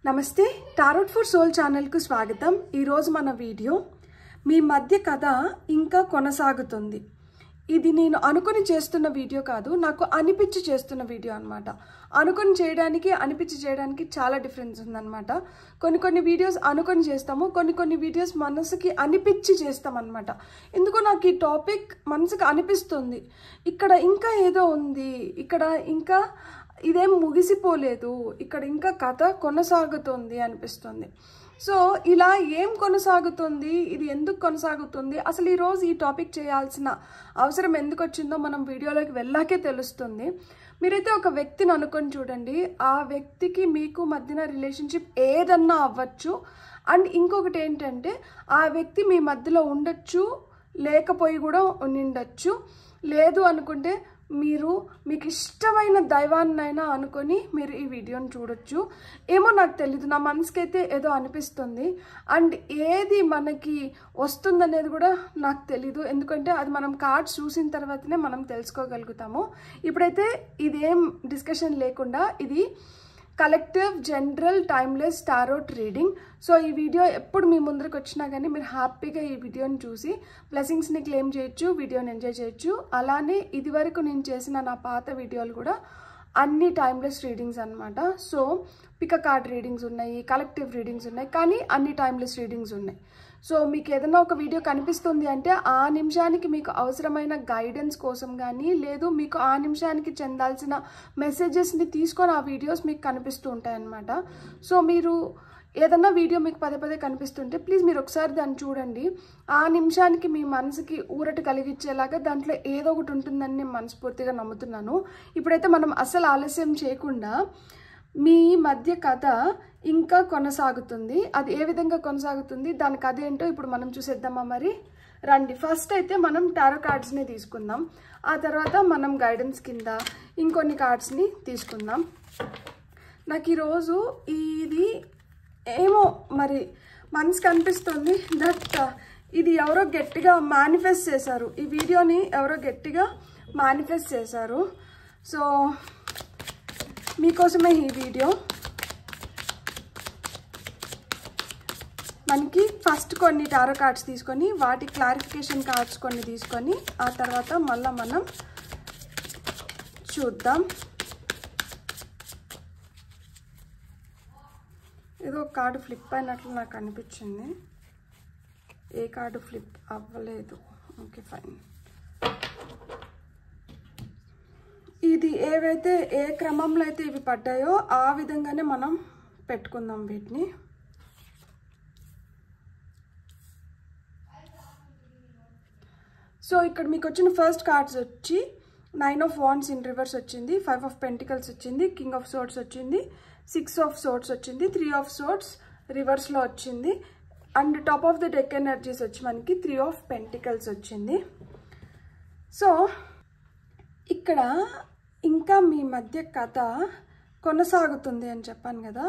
నమస్తే tarot for soul channel కు స్వాగతం। ఈ రోజు మన వీడియో మీ మధ్య కథ ఇంకా కొనసాగుతుంది। ఇది నేను అనుకొని చేస్తున్న వీడియో కాదు, నాకు అనిపించి చేస్తున్న వీడియో అన్నమాట। అనుకొని చేయడానికి అనిపించి చేయడానికి చాలా డిఫరెన్స్ ఉందన్నమాట। కొన్ని వీడియోస్ అనుకొని చేస్తాము, కొన్ని వీడియోస్ మనసుకి అనిపించి చేస్తాం అన్నమాట। ఎందుకో నాకు ఈ టాపిక్ మనసుకి అనిపిస్తుంది, ఇక్కడ ఇంకా ఏదో ఉంది, ఇక్కడ ఇంకా ఇదేం ముగిసిపోలేదు, ఇక్కడ ఇంకా కథ కొనసాగుతుంది అనిపిస్తుంది। సో ఇలా ఏం కొనసాగుతుంది, ఇది ఎందుకు కొనసాగుతుంది, అసలు ఈరోజు ఈ టాపిక్ చేయాల్సిన అవసరం ఎందుకు వచ్చిందో మనం వీడియోలోకి వెళ్ళాకే తెలుస్తుంది। మీరైతే ఒక వ్యక్తిని అనుకొని చూడండి, ఆ వ్యక్తికి మీకు మధ్యన రిలేషన్షిప్ ఏదన్నా అవ్వచ్చు। అండ్ ఇంకొకటి ఏంటంటే ఆ వ్యక్తి మీ మధ్యలో ఉండొచ్చు, లేకపోయి కూడా ఉండిండొచ్చు, లేదు అనుకుంటే మీకు ఇష్టమైన దైవాన్నైనా అనుకొని మీరు ఈ వీడియోని చూడొచ్చు। ఏమో నాకు తెలీదు, నా మనసుకైతే ఏదో అనిపిస్తుంది। అండ్ ఏది మనకి వస్తుందనేది కూడా నాకు తెలీదు, ఎందుకంటే అది మనం కార్డ్స్ చూసిన తర్వాతనే మనం తెలుసుకోగలుగుతాము। ఇప్పుడైతే ఇదేం డిస్కషన్ లేకుండా ఇది collective general timeless tarot reading. So ఈ వీడియో ఎప్పుడు మీ ముందరికి వచ్చినా కానీ మీరు హ్యాపీగా ఈ వీడియోని చూసి బ్లెస్సింగ్స్ని క్లెయిమ్ చేయొచ్చు, వీడియోని ఎంజాయ్ చేయొచ్చు। అలానే ఇదివరకు నేను చేసిన నా పాత వీడియోలు కూడా అన్ని టైమ్లెస్ రీడింగ్స్ అనమాట। సో పిక్ కార్డ్ రీడింగ్స్ ఉన్నాయి, కలెక్టివ్ రీడింగ్స్ ఉన్నాయి, కానీ అన్ని టైమ్లెస్ రీడింగ్స్ ఉన్నాయి। సో మీకు ఏదైనా ఒక వీడియో కనిపిస్తుంది అంటే ఆ నిమిషానికి మీకు అవసరమైన గైడెన్స్ కోసం కానీ, లేదు మీకు ఆ నిమిషానికి చెందాల్సిన మెసేజెస్ని తీసుకొని ఆ వీడియోస్ మీకు కనిపిస్తూ ఉంటాయన్నమాట। సో మీరు ఏదన్నా వీడియో మీకు పదే కనిపిస్తుంటే ప్లీజ్ మీరు ఒకసారి దాన్ని చూడండి, ఆ నిమిషానికి మీ మనసుకి ఊరట కలిగించేలాగా దాంట్లో ఏదో ఒకటి ఉంటుందని నేను మనస్ఫూర్తిగా నమ్ముతున్నాను। ఇప్పుడైతే మనం అసలు ఆలస్యం చేయకుండా మీ మధ్య కథ ఇంకా కొనసాగుతుంది, అది ఏ విధంగా కొనసాగుతుంది, దాని కథ ఏంటో ఇప్పుడు మనం చూసేద్దామా మరి రండి। ఫస్ట్ అయితే మనం టారో కార్డ్స్ని తీసుకుందాం, ఆ తర్వాత మనం గైడెన్స్ కింద ఇంకొన్ని కార్డ్స్ని తీసుకుందాం। నాకు ఈరోజు ఇది ఏమో మరి మనసుకి అనిపిస్తుంది దట్ ఇది ఎవరో గట్టిగా మేనిఫెస్ట్ చేశారు, ఈ వీడియోని ఎవరో గట్టిగా మేనిఫెస్ట్ చేశారు। సో మీకోసమే ఈ వీడియో। మనకి ఫస్ట్ కొన్ని టారో కార్డ్స్ తీసుకొని వాటి క్లారిఫికేషన్ కార్డ్స్ కొన్ని తీసుకొని ఆ తర్వాత మళ్ళీ మనం చూద్దాం। ఏదో కార్డు ఫ్లిప్ అయినట్లు నాకు అనిపించింది, ఏ కార్డు ఫ్లిప్ అవ్వలేదు, ఓకే ఫైన్। ఇది ఏవైతే ఏ క్రమంలో అయితే ఇవి పడ్డాయో ఆ విధంగానే మనం పెట్టుకుందాం వీటిని। సో ఇక్కడ మీకు వచ్చిన ఫస్ట్ కార్డ్స్ వచ్చి 9 ఆఫ్ వాండ్స్ ఇన్ రివర్స్ వచ్చింది, 5 ఆఫ్ పెంటికల్స్ వచ్చింది, కింగ్ ఆఫ్ సోర్డ్స్ వచ్చింది, 6 ఆఫ్ సోర్డ్స్ వచ్చింది, 3 ఆఫ్ సోర్డ్స్ రివర్స్లో వచ్చింది, and top of the deck energies వచ్చి మనకి 3 ఆఫ్ పెంటికల్స్ వచ్చింది। సో ఇక్కడ ఇంకా మీ మధ్య కథ కొనసాగుతుంది అని చెప్పాను కదా,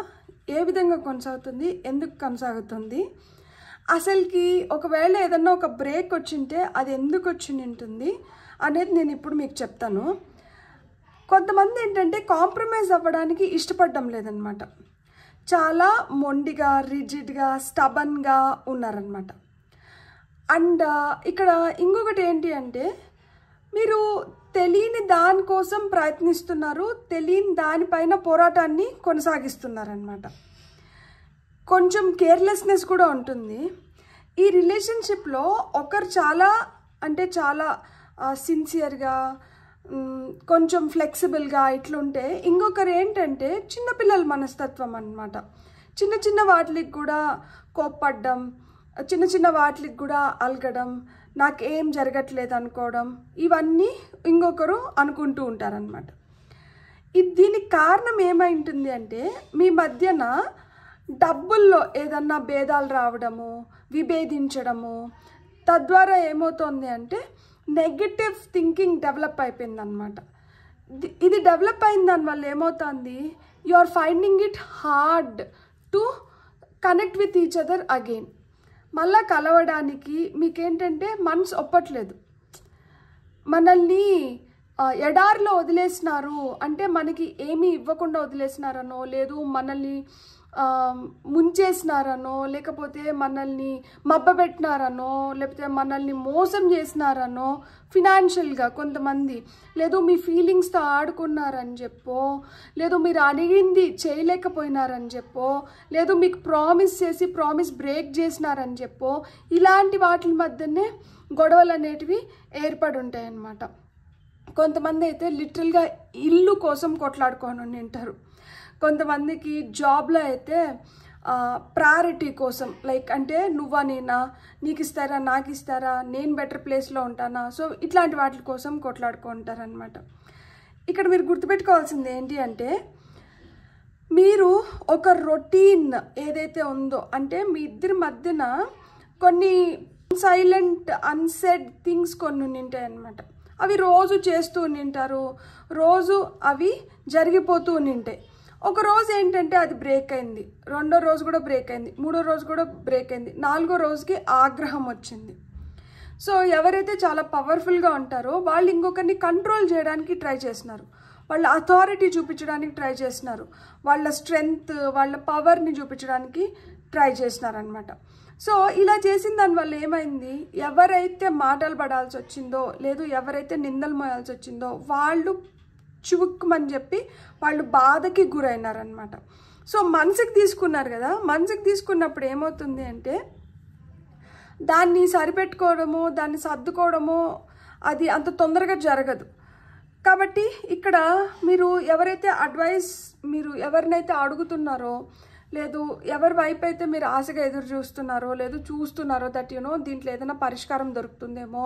ఏ విధంగా కొనసాగుతుంది, ఎందుకు కొనసాగుతుంది, అసలుకి ఒకవేళ ఏదన్నా ఒక బ్రేక్ వచ్చింటే అది ఎందుకు వచ్చి ఉంటుంది అనేది నేను ఇప్పుడు మీకు చెప్తాను। కొంతమంది ఏంటంటే కాంప్రమైజ్ అవ్వడానికి ఇష్టపడడం లేదనమాట, చాలా మొండిగా రిజిడ్గా స్టబన్గా ఉన్నారనమాట। అండ్ ఇక్కడ ఇంకొకటి ఏంటి అంటే మీరు తెలియని దానికోసం ప్రయత్నిస్తున్నారు, తెలియని దానిపైన పోరాటాన్ని కొనసాగిస్తున్నారనమాట, కొంచెం కేర్లెస్నెస్ కూడా ఉంటుంది ఈ రిలేషన్షిప్లో। ఒకరు చాలా అంటే చాలా సిన్సియర్గా కొంచెం ఫ్లెక్సిబుల్గా ఇట్లుంటే, ఇంకొకరు ఏంటంటే చిన్నపిల్లల మనస్తత్వం అన్నమాట, చిన్న వాటికి కూడా కోప్పడ్డం, చిన్న వాటికి కూడా అలగడం, నాకేం జరగట్లేదు అనుకోవడం, ఇవన్నీ ఇంకొకరు అనుకుంటూ ఉంటారనమాట। దీనికి కారణం ఏమైంటుంది అంటే మీ మధ్యన డబ్బుల్లో ఏదన్నా భేదాలు రావడము, విభేదించడము, తద్వారా ఏమవుతుంది అంటే నెగటివ్ థింకింగ్ డెవలప్ అయిపోయిందనమాట। ఇది డెవలప్ అయిన దానివల్ల ఏమవుతుంది, you are finding it hard to connect with each other again. మళ్ళా కలవడానికి మీకేంటంటే మనసు ఒప్పట్లేదు, మనల్ని ఎడారిలో వదిలేసినారు అంటే మనకి ఏమీ ఇవ్వకుండా వదిలేసినారనో, లేదు మనల్ని ముంచేసినారనో, లేకపోతే మనల్ని మబ్బబెట్టినారనో, లేకపోతే మనల్ని మోసం చేసినారనో ఫినాన్షియల్గా కొంతమంది, లేదు మీ ఫీలింగ్స్తో ఆడుకున్నారని చెప్పో, లేదు మీరు అడిగింది చేయలేకపోయినారని చెప్పో, లేదు మీకు ప్రామిస్ చేసి ప్రామిస్ బ్రేక్ చేసినారని చెప్పో, ఇలాంటి వాటి మధ్యనే గొడవలు అనేటివి ఏర్పడి ఉంటాయి అన్నమాట. కొంతమంది అయితే లిటరల్గా ఇల్లు కోసం కొట్లాడుకొని ఉంటారు. కొంతమందికి జాబ్లో అయితే ప్రయారిటీ కోసం, లైక్ అంటే నువ్వా నేనా, నీకు ఇస్తారా నాకు ఇస్తారా, నేను బెటర్ ప్లేస్లో ఉంటానా, సో ఇట్లాంటి వాటి కోసం కొట్లాడుకుంటారనమాట. ఇక్కడ మీరు గుర్తుపెట్టుకోవాల్సింది ఏంటి అంటే, మీరు ఒక రొటీన్ ఏదైతే ఉందో, అంటే మీ ఇద్దరి మధ్యన కొన్ని సైలెంట్ అన్సెడ్ థింగ్స్ కొన్ని ఉంటాయి అన్నమాట. అవి రోజు చేస్తూ ఉంటారు, రోజు అవి జరిగిపోతూ ఉంటాయి. ఒక రోజు ఏంటంటే అది బ్రేక్ అయింది, రెండో రోజు కూడా బ్రేక్ అయింది, మూడో రోజు కూడా బ్రేక్ అయింది, నాలుగో రోజుకి ఆగ్రహం వచ్చింది. సో ఎవరైతే చాలా పవర్ఫుల్గా ఉంటారో వాళ్ళు ఇంకొకరిని కంట్రోల్ చేయడానికి ట్రై చేస్తున్నారు, వాళ్ళ అథారిటీ చూపించడానికి ట్రై చేస్తున్నారు, వాళ్ళ స్ట్రెంగ్త్ వాళ్ళ పవర్ని చూపించడానికి ట్రై చేస్తున్నారనమాట. సో ఇలా చేసిన దానివల్ల ఏమైంది, ఎవరైతే మాటలు పడాల్సి వచ్చిందో, లేదు ఎవరైతే నిందలు మోయాల్సి వచ్చిందో వాళ్ళు చువుక్కుమని చెప్పి వాళ్ళు బాధకి గురైనారనమాట. సో మనసుకి తీసుకున్నారు కదా, మనసుకి తీసుకున్నప్పుడు ఏమవుతుంది అంటే దాన్ని సరిపెట్టుకోవడమో దాన్ని సర్దుకోవడమో అది అంత తొందరగా జరగదు. కాబట్టి ఇక్కడ మీరు ఎవరైతే మీరు ఎవరినైతే అడుగుతున్నారో, లేదు ఎవరి వైపు అయితే మీరు ఆశగా ఎదురు చూస్తున్నారో, లేదు చూస్తున్నారో దట్ దీంట్లో ఏదైనా పరిష్కారం దొరుకుతుందేమో,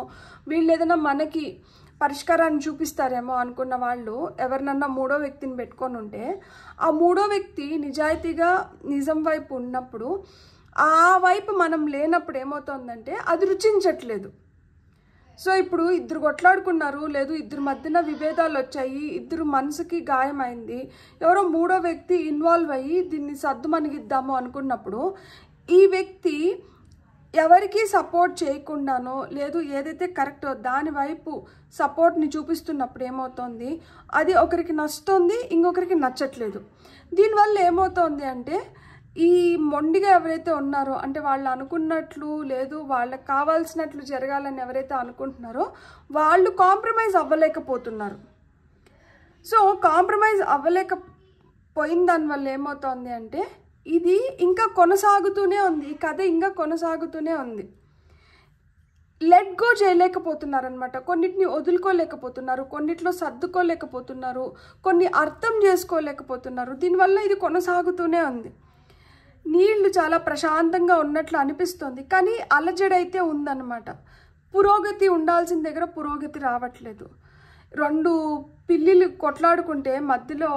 వీళ్ళు ఏదైనా మనకి పరిష్కారాన్ని చూపిస్తారేమో అనుకున్న వాళ్ళు ఎవరినన్నా మూడో వ్యక్తిని పెట్టుకొని ఉంటే, ఆ మూడో వ్యక్తి నిజాయితీగా నిజం వైపు ఉన్నప్పుడు, ఆ వైపు మనం లేనప్పుడు ఏమవుతుందంటే అది రుచించట్లేదు. సో ఇప్పుడు ఇద్దరు కొట్లాడుకున్నారు, లేదు ఇద్దరు మధ్యన విభేదాలు వచ్చాయి, ఇద్దరు మనసుకి గాయమైంది, ఎవరో మూడో వ్యక్తి ఇన్వాల్వ్ అయ్యి దీన్ని సర్దుమణిగిద్దాము అనుకున్నప్పుడు ఈ వ్యక్తి ఎవరికి సపోర్ట్ చేయకుండానో, లేదు ఏదైతే కరెక్టో దాని వైపు సపోర్ట్ని చూపిస్తున్నప్పుడు ఏమవుతుంది, అది ఒకరికి నచ్చుతుంది, ఇంకొకరికి నచ్చట్లేదు. దీనివల్ల ఏమవుతుంది అంటే ఈ మొండిగా ఎవరైతే ఉన్నారో, అంటే వాళ్ళు అనుకున్నట్లు లేదు వాళ్ళకి కావాల్సినట్లు జరగాలని ఎవరైతే అనుకుంటున్నారో వాళ్ళు కాంప్రమైజ్ అవ్వలేకపోతున్నారు. సో కాంప్రమైజ్ అవ్వలేకపోయిన దానివల్ల ఏమవుతుంది అంటే ఇది ఇంకా కొనసాగుతూనే ఉంది, ఈ కథ ఇంకా కొనసాగుతూనే ఉంది. లెట్ గో చేయలేకపోతున్నారు అనమాట, కొన్నిటిని వదులుకోలేకపోతున్నారు, కొన్నిట్లో సర్దుకోలేకపోతున్నారు, కొన్ని అర్థం చేసుకోలేకపోతున్నారు. దీనివల్ల ఇది కొనసాగుతూనే ఉంది. నీళ్లు చాలా ప్రశాంతంగా ఉన్నట్లు అనిపిస్తుంది, కానీ అలజడైతే ఉందన్నమాట. పురోగతి ఉండాల్సిన దగ్గర పురోగతి రావట్లేదు. రెండు పిల్లిలు కొట్లాడుకుంటే మధ్యలో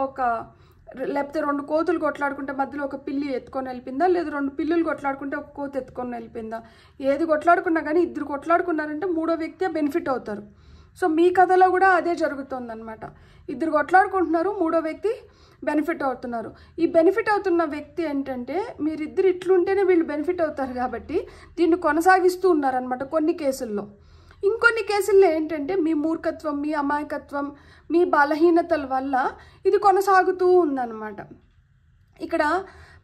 లేకపోతే రెండు కోతులు కొట్లాడుకుంటే మధ్యలో ఒక పిల్లి ఎత్తుకొని వెళ్ళిపోయిందా, లేదు రెండు పిల్లులు కొట్లాడుకుంటే ఒక కోతి ఎత్తుకొని వెళ్ళిపోయిందా? ఏది కొట్లాడుకున్నా కానీ ఇద్దరు కొట్లాడుకున్నారంటే మూడో వ్యక్తి బెనిఫిట్ అవుతారు. సో మీ కథలో కూడా అదే జరుగుతుందన్నమాట. ఇద్దరు కొట్లాడుకుంటున్నారు, మూడో వ్యక్తి బెనిఫిట్ అవుతున్నారు. ఈ బెనిఫిట్ అవుతున్న వ్యక్తి ఏంటంటే మీరిద్దరు ఇట్లుంటేనే వీళ్ళు బెనిఫిట్ అవుతారు కాబట్టి దీన్ని కొనసాగిస్తూ ఉన్నారనమాట కొన్ని కేసుల్లో. ఇంకొన్ని కేసుల్లో ఏంటంటే మీ మూర్ఖత్వం, మీ అమాయకత్వం, మీ బలహీనతల వల్ల ఇది కొనసాగుతూ ఉందన్నమాట. ఇక్కడ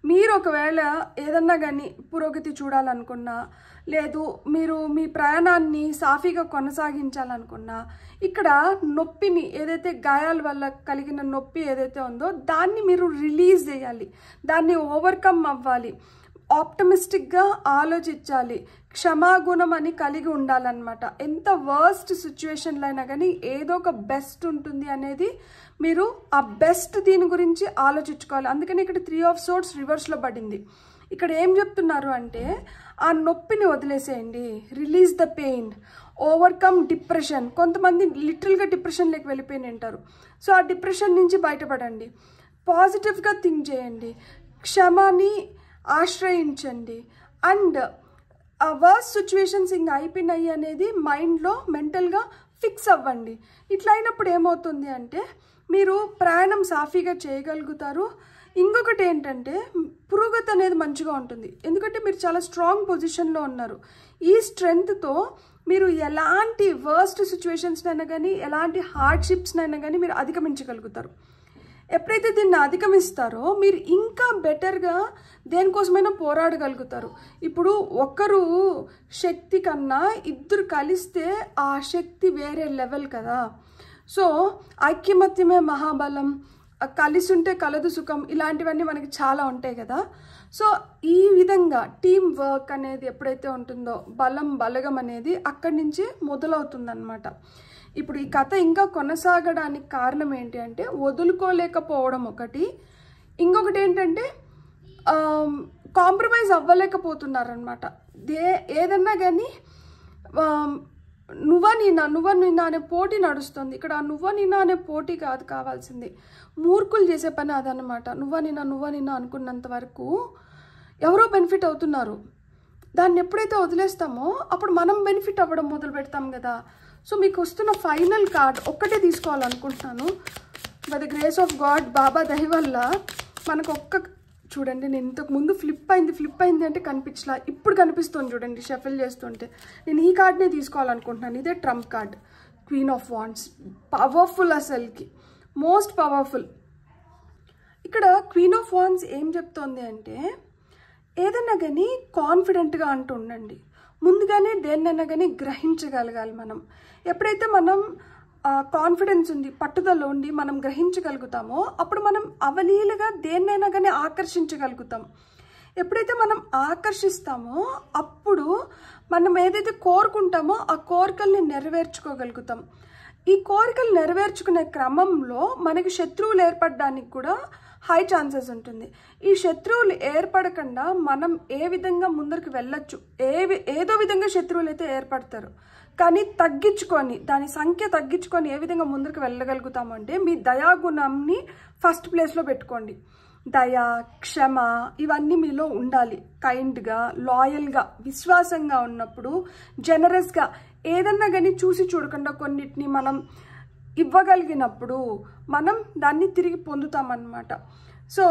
మీరు ఒకవేళ ఏదన్నా కానీ పురోగతి చూడాలనుకున్నా, లేదు మీరు మీ ప్రయాణాన్ని సాఫీగా కొనసాగించాలనుకున్నా, ఇక్కడ నొప్పిని ఏదైతే గాయాల వల్ల కలిగిన నొప్పి ఏదైతే ఉందో దాన్ని మీరు రిలీజ్ చేయాలి, దాన్ని ఓవర్కమ్ అవ్వాలి, ఆప్టమిస్టిక్గా ఆలోచించాలి, క్షమాగుణం అని కలిగి ఉండాలన్నమాట. ఎంత వర్స్ట్ సిచ్యువేషన్లో అయినా కానీ ఏదో ఒక బెస్ట్ ఉంటుంది అనేది మీరు ఆ బెస్ట్ దీని గురించి ఆలోచించుకోవాలి. అందుకని ఇక్కడ 3 of Swords రివర్స్లో పడింది. ఇక్కడ ఏం చెప్తున్నారు అంటే ఆ నొప్పిని వదిలేసేయండి, release the pain, overcome depression. కొంతమంది లిటరల్గా డిప్రెషన్లోకి వెళ్ళిపోయి ఉంటారు. సో ఆ డిప్రెషన్ నుంచి బయటపడండి, పాజిటివ్గా థింక్ చేయండి, క్షమని ఆశ్రయించండి, అండ్ ఆ వర్స్ట్ సిచ్యువేషన్స్ ఇంకా అయిపోయినాయి అనేది మైండ్లో మెంటల్గా ఫిక్స్ అవ్వండి. ఇట్లా అయినప్పుడు ఏమవుతుంది అంటే మీరు ప్రయాణం సాఫీగా చేయగలుగుతారు. ఇంకొకటి ఏంటంటే పురోగతి అనేది మంచిగా ఉంటుంది, ఎందుకంటే మీరు చాలా స్ట్రాంగ్ పొజిషన్లో ఉన్నారు. ఈ స్ట్రెంగ్త్తో మీరు ఎలాంటి వర్స్ట్ సిచ్యువేషన్స్నైనా కానీ, ఎలాంటి హార్డ్షిప్స్నైనా కానీ మీరు అధిగమించగలుగుతారు. ఎప్పుడైతే దీన్ని అధిగమిస్తారో మీరు ఇంకా బెటర్గా దేనికోసమైనా పోరాడగలుగుతారు. ఇప్పుడు ఒకరు శక్తి కన్నా ఇద్దరు కలిస్తే ఆ శక్తి వేరే లెవెల్ కదా. సో ఐక్యమత్యమే మహాబలం, కలిసి ఉంటే కలదు సుఖం, ఇలాంటివన్నీ మనకి చాలా ఉంటాయి కదా. సో ఈ విధంగా టీమ్ వర్క్ అనేది ఎప్పుడైతే ఉంటుందో బలం బలగం అనేది అక్కడి నుంచే మొదలవుతుందన్నమాట. ఇప్పుడు ఈ కథ ఇంకా కొనసాగడానికి కారణం ఏంటి అంటే వదులుకోలేకపోవడం ఒకటి, ఇంకొకటి ఏంటంటే కాంప్రమైజ్ అవ్వలేకపోతున్నారనమాట. ఏదన్నా కానీ నువ్వా నిన్న అనే పోటీ నడుస్తుంది. ఇక్కడ నువ్వా నిన్న అనే పోటీ కాదు కావాల్సింది, మూర్ఖులు చేసే పని అదనమాట. నువ్వా నిన్న అనుకున్నంత వరకు ఎవరో బెనిఫిట్ అవుతున్నారు. దాన్ని ఎప్పుడైతే వదిలేస్తామో అప్పుడు మనం బెనిఫిట్ అవ్వడం మొదలు పెడతాం కదా. సో మీకు వస్తున్న ఫైనల్ కార్డ్ ఒక్కటే తీసుకోవాలనుకుంటున్నాను. By the grace of God, బాబా దయ వల్ల మనకు చూడండి, నేను ఇంతకు ముందు ఫ్లిప్ అయింది అంటే కనిపించలా, ఇప్పుడు కనిపిస్తుంది చూడండి షఫిల్ చేస్తుంటే. నేను ఈ కార్డ్నే తీసుకోవాలనుకుంటున్నాను. ఇదే Trump card, queen of wands. Powerful, అసలుకి మోస్ట్ పవర్ఫుల్. ఇక్కడ క్వీన్ ఆఫ్ వాండ్స్ ఏం చెప్తోంది అంటే ఏదన్నా కానీ కాన్ఫిడెంట్గా అంటూ ఉండండి. ముందుగానే దేన్నైనా కానీ గ్రహించగలగాలి మనం. ఎప్పుడైతే మనం కాన్ఫిడెన్స్ ఉండి పట్టుదల ఉండి మనం గ్రహించగలుగుతామో అప్పుడు మనం అవలీలగా దేన్నైనా కానీ ఆకర్షించగలుగుతాం. ఎప్పుడైతే మనం ఆకర్షిస్తామో అప్పుడు మనం ఏదైతే కోరుకుంటామో ఆ కోరికల్ని నెరవేర్చుకోగలుగుతాం. ఈ కోరికలు నెరవేర్చుకునే క్రమంలో మనకి శత్రువులు ఏర్పడడానికి కూడా హై ఛాన్సెస్ ఉంటుంది. ఈ శత్రువులు ఏర్పడకుండా మనం ఏ విధంగా ముందరికి వెళ్ళొచ్చు, ఏదో విధంగా శత్రువులు అయితే ఏర్పడతారు, కానీ తగ్గించుకొని దాని సంఖ్య తగ్గించుకొని ఏ విధంగా ముందరికి వెళ్ళగలుగుతామంటే మీ దయాగుణంని ఫస్ట్ ప్లేస్లో పెట్టుకోండి. దయ, క్షమ ఇవన్నీ మీలో ఉండాలి. కైండ్గా, లాయల్గా, విశ్వాసంగా ఉన్నప్పుడు, జనరస్గా ఏదన్నా కానీ చూసి చూడకుండా కొన్నిటిని మనం ఇవ్వగలిగినప్పుడు మనం దాన్ని తిరిగి పొందుతామన్నమాట. సో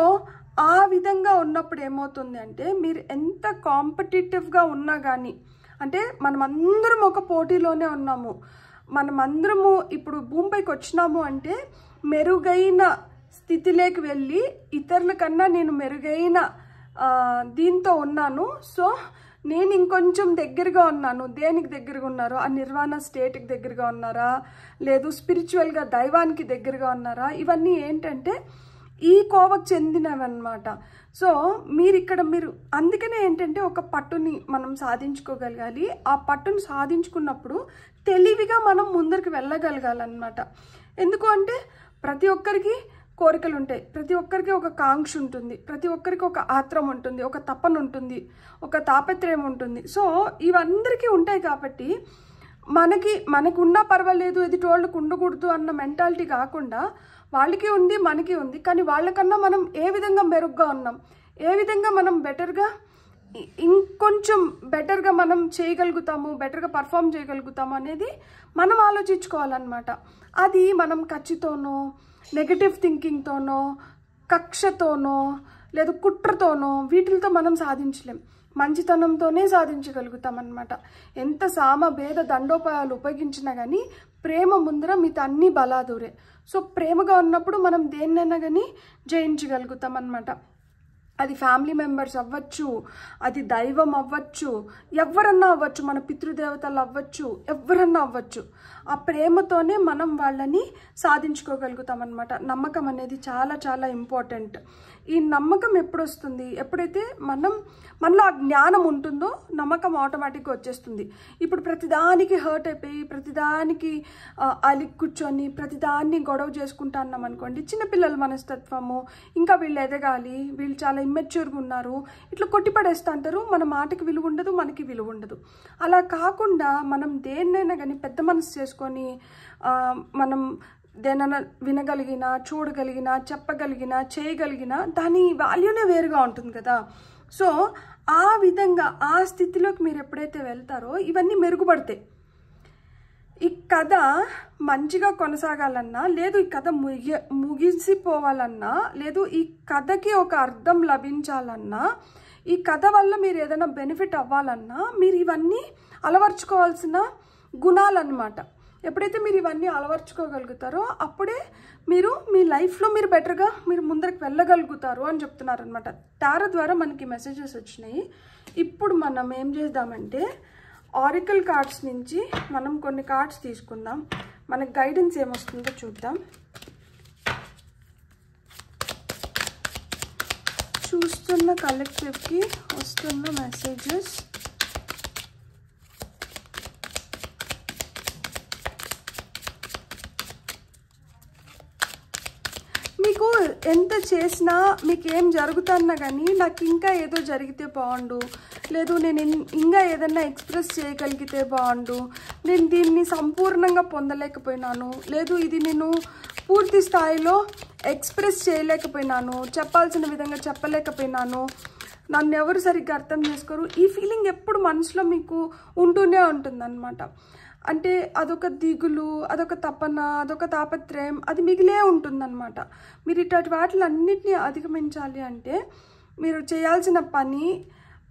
ఆ విధంగా ఉన్నప్పుడు ఏమవుతుంది అంటే మీరు ఎంత కాంపిటేటివ్గా ఉన్నా కానీ, అంటే మనమందరం ఒక పోటీలోనే ఉన్నాము, మనమందరము ఇప్పుడు భూమిపైకి వచ్చినాము అంటే మెరుగైన స్థితిలోకి వెళ్ళి ఇతరుల కన్నా నేను మెరుగైన దీంతో ఉన్నాను. సో నేను ఇంకొంచెం దగ్గరగా ఉన్నాను. దేనికి దగ్గరగా ఉన్నారో ఆ నిర్వాణ స్టేట్కి దగ్గరగా ఉన్నారా, లేదు స్పిరిచువల్గా దైవానికి దగ్గరగా ఉన్నారా, ఇవన్నీ ఏంటంటే ఈ కోవకు చెందినవన్నమాట. సో మీరు అందుకనే ఏంటంటే ఒక పట్టుని మనం సాధించుకోగలగాలి. ఆ పట్టుని సాధించుకున్నప్పుడు తెలివిగా మనం ముందరికి వెళ్ళగలగాలన్నమాట. ఎందుకు అంటే ప్రతి ఒక్కరికి కోరికలు ఉంటాయి, ప్రతి ఒక్కరికి ఒక కాంక్ష ఉంటుంది, ప్రతి ఒక్కరికి ఒక ఆత్రం ఉంటుంది, ఒక తపన ఉంటుంది, ఒక తాపత్రయం ఉంటుంది. సో ఇవందరికీ ఉంటాయి కాబట్టి మనకు ఉన్నా పర్వాలేదు, ఇది వాళ్ళకు ఉండకూడదు అన్న మెంటాలిటీ కాకుండా వాళ్ళకి ఉంది మనకి ఉంది, కానీ వాళ్ళకన్నా మనం ఏ విధంగా మెరుగ్గా ఉన్నాం, ఏ విధంగా మనం బెటర్గా ఇంకొంచెం బెటర్గా మనం చేయగలుగుతాము, బెటర్గా పర్ఫామ్ చేయగలుగుతాము అనేది మనం ఆలోచించుకోవాలన్నమాట. అది మనం ఖర్చుతోనో నెగటివ్ థింకింగ్తోనో కక్షతోనో లేదు కుట్రతోనో వీటితో మనం సాధించలేం. మంచితనంతోనే సాధించగలుగుతాం అన్నమాట. ఎంత సామ భేద దండోపాయాలు ఉపయోగించినా కానీ ప్రేమ ముందర మిగతా అన్నీ బలాదూరే. సో ప్రేమగా ఉన్నప్పుడు మనం దేన్నైనా కానీ జయించగలుగుతాం అన్నమాట. అది ఫ్యామిలీ మెంబర్స్ అవ్వచ్చు, అది దైవం అవ్వచ్చు, ఎవరన్నా అవ్వచ్చు, మన పితృదేవతలు అవ్వచ్చు, ఎవరన్నా అవ్వచ్చు. ఆ ప్రేమతోనే మనం వాళ్ళని సాధించుకోగలుగుతాం అన్నమాట. నమ్మకం అనేది చాలా చాలా ఇంపార్టెంట్. ఈ నమ్మకం ఎప్పుడు వస్తుంది? ఎప్పుడైతే మనలో ఆ జ్ఞానం ఉంటుందో నమ్మకం ఆటోమేటిక్గా వచ్చేస్తుంది. ఇప్పుడు ప్రతిదానికి హర్ట్ అయిపోయి ప్రతిదానికి అలిగి కూర్చొని ప్రతిదాన్ని గొడవ చేసుకుంటా అన్నాం అనుకోండి, చిన్నపిల్లల మనస్తత్వము, ఇంకా వీళ్ళు ఎదగాలి, వీళ్ళు చాలా ఇమ్మెచ్యూర్గా ఉన్నారు, ఇట్లా కొట్టిపడేస్తా అంటారు. మన మాటకి విలువ ఉండదు, మనకి విలువ ఉండదు. అలా కాకుండా మనం దేన్నైనా కానీ పెద్ద మనసు చేసుకొని మనం దేనైనా వినగలిగినా, చూడగలిగినా, చెప్పగలిగినా, చేయగలిగినా దాని వాల్యూనే వేరుగా ఉంటుంది కదా. సో ఆ విధంగా ఆ స్థితిలోకి మీరు ఎప్పుడైతే వెళ్తారో ఇవన్నీ మెరుగుపడతాయి. ఈ కథ మంచిగా కొనసాగాలన్నా, లేదు ఈ కథ ముగిసిపోవాలన్నా, లేదు ఈ కథకి ఒక అర్థం లభించాలన్నా, ఈ కథ వల్ల మీరు ఏదైనా బెనిఫిట్ అవ్వాలన్నా మీరు ఇవన్నీ అలవర్చుకోవాల్సిన గుణాలన్నమాట. ఎప్పుడైతే మీరు ఇవన్నీ అలవర్చుకోగలుగుతారో అప్పుడే మీరు మీ లైఫ్లో మీరు బెటర్గా మీరు ముందరికి వెళ్ళగలుగుతారు అని చెప్తున్నారనమాట. టారో ద్వారా మనకి మెసేజెస్ వచ్చినాయి. ఇప్పుడు మనం ఏం చేద్దామంటే ఆరికల్ కార్డ్స్ నుంచి మనం కొన్ని కార్డ్స్ తీసుకుందాం. మనకు గైడెన్స్ ఏమొస్తుందో చూద్దాం. చూస్తున్న కలెక్టివ్కి వస్తున్న మెసేజెస్. మీకు ఎంత చేసినా మీకు ఏం జరుగుతున్నా కానీ నాకు ఇంకా ఏదో జరిగితే బాగుండు, లేదు నేను ఇంకా ఏదన్నా ఎక్స్ప్రెస్ చేయగలిగితే బాగుండు, నేను దీన్ని సంపూర్ణంగా పొందలేకపోయినాను, లేదు ఇది నేను పూర్తి స్థాయిలో ఎక్స్ప్రెస్ చేయలేకపోయినాను, చెప్పాల్సిన విధంగా చెప్పలేకపోయినాను, నన్ను ఎవరు సరిగ్గా అర్థం చేసుకోరు, ఈ ఫీలింగ్ ఎప్పుడు మనసులో మీకు ఉంటూనే ఉంటుందన్నమాట. అంటే అదొక దిగులు, అదొక తపన, అదొక తాపత్రయం, అది మిగిలే ఉంటుందన్నమాట. మీరు ఇట్లాంటి వాటిలన్నింటినీ అధిగమించాలి అంటే మీరు చేయాల్సిన పని,